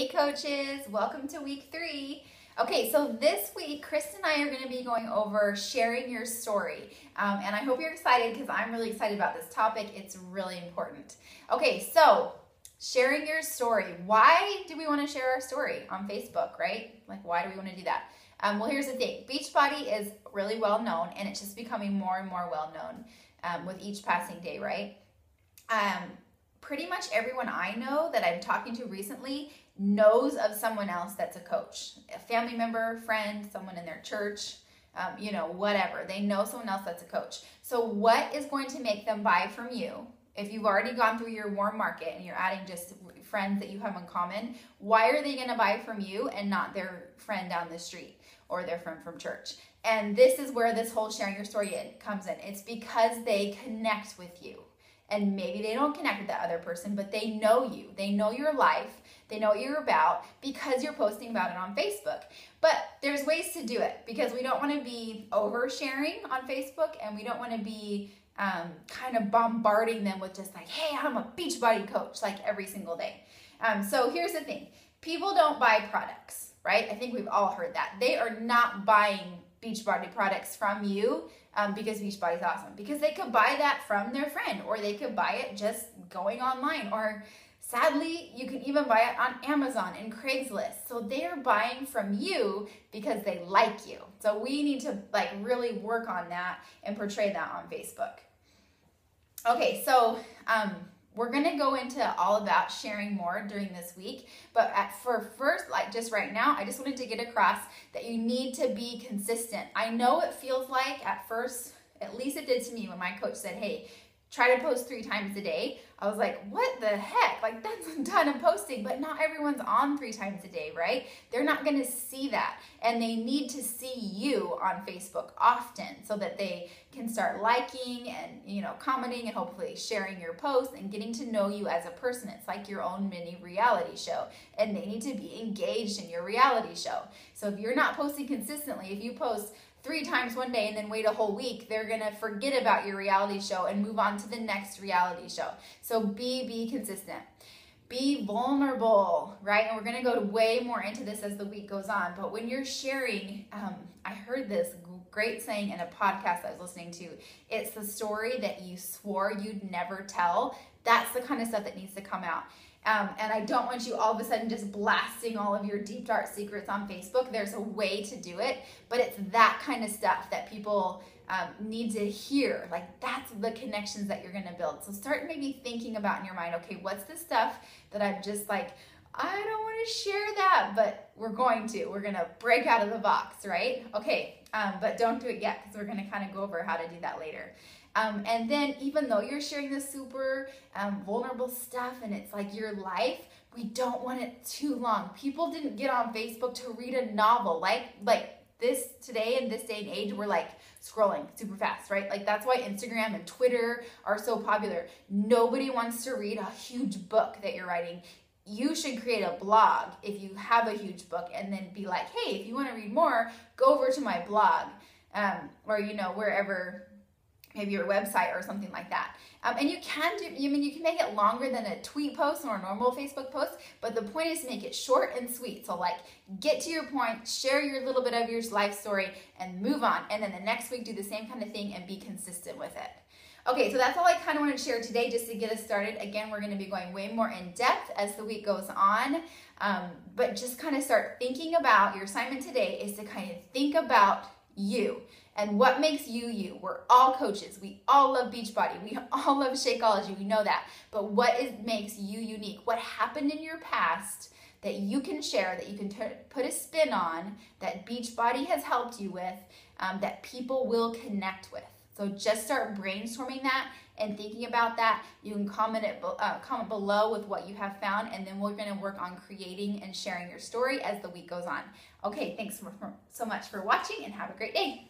Hey coaches, welcome to week 3. Okay, so this week, Kristen and I are going to be going over sharing your story. And I hope you're excited because I'm really excited about this topic. It's really important. Okay, so sharing your story. Why do we want to share our story on Facebook, right? Like, why do we want to do that? Well, here's the thing. Beachbody is really well known, and it's just becoming more and more well known with each passing day, right? Pretty much everyone I know that I'm talking to recently knows of someone else that's a coach, a family member, friend, someone in their church, whatever. They know someone else that's a coach. So what is going to make them buy from you? If you've already gone through your warm market and you're adding just friends that you have in common, why are they going to buy from you and not their friend down the street or their friend from church? And this is where this whole sharing your story comes in. It's because they connect with you. And maybe they don't connect with that other person, but they know you. They know your life. They know what you're about because you're posting about it on Facebook. But there's ways to do it because we don't want to be oversharing on Facebook, and we don't want to be kind of bombarding them with just like, hey, I'm a Beachbody coach, like every single day. So here's the thing. People don't buy products, right? I think we've all heard that. They are not buying Beachbody products from you because Beachbody is awesome. Because they could buy that from their friend, or they could buy it just going online, or sadly, you can even buy it on Amazon and Craigslist. So they are buying from you because they like you. So we need to really work on that and portray that on Facebook. Okay, so we're gonna go into all about sharing more during this week, but for first, just right now, I just wanted to get across that you need to be consistent. I know it feels like at first, at least it did to me when my coach said, hey, try to post 3 times a day. I was like, what the heck? Like, that's a ton of posting, but not everyone's on 3 times a day, right? They're not gonna see that, and they need to see you on Facebook often so that they can start liking and, commenting and hopefully sharing your posts and getting to know you as a person. It's like your own mini reality show, and they need to be engaged in your reality show. So if you're not posting consistently, if you post 3 times one day and then wait a whole week, they're gonna forget about your reality show and move on to the next reality show. So be consistent. Be vulnerable, right? And we're gonna go way more into this as the week goes on. But when you're sharing, I heard this great saying in a podcast I was listening to. It's the story that you swore you'd never tell. That's the kind of stuff that needs to come out. And I don't want you all of a sudden just blasting all of your deep, dark secrets on Facebook. There's a way to do it, but it's that kind of stuff that people need to hear. Like, that's the connections that you're going to build. So start maybe thinking about in your mind, okay, what's the stuff that I'm just like, I don't want to share that, but we're going to break out of the box, right? Okay, but don't do it yet because we're going to kind of go over how to do that later. And then even though you're sharing this super vulnerable stuff and it's like your life, we don't want it too long. People didn't get on Facebook to read a novel. Like this today in this day and age, we're like scrolling super fast, right? Like that's why Instagram and Twitter are so popular. Nobody wants to read a huge book that you're writing. You should create a blog if you have a huge book and then be like, hey, if you want to read more, go over to my blog or, wherever, maybe your website or something like that. And you can make it longer than a tweet post or a normal Facebook post, but the point is to make it short and sweet. So get to your point, share your little bit of your life story and move on. And then the next week, do the same kind of thing and be consistent with it. Okay, so that's all I kind of wanted to share today just to get us started. Again, we're going to be going way more in depth as the week goes on, but just kind of start thinking about your assignment today is to kind of think about you and what makes you you. We're all coaches. We all love Beachbody. We all love Shakeology. We know that. But what makes you unique? What happened in your past that you can share, that you can put a spin on, that Beachbody has helped you with, that people will connect with? So just start brainstorming that and thinking about that. You can comment below with what you have found, and then we're going to work on creating and sharing your story as the week goes on. Okay, thanks so much for watching, and have a great day.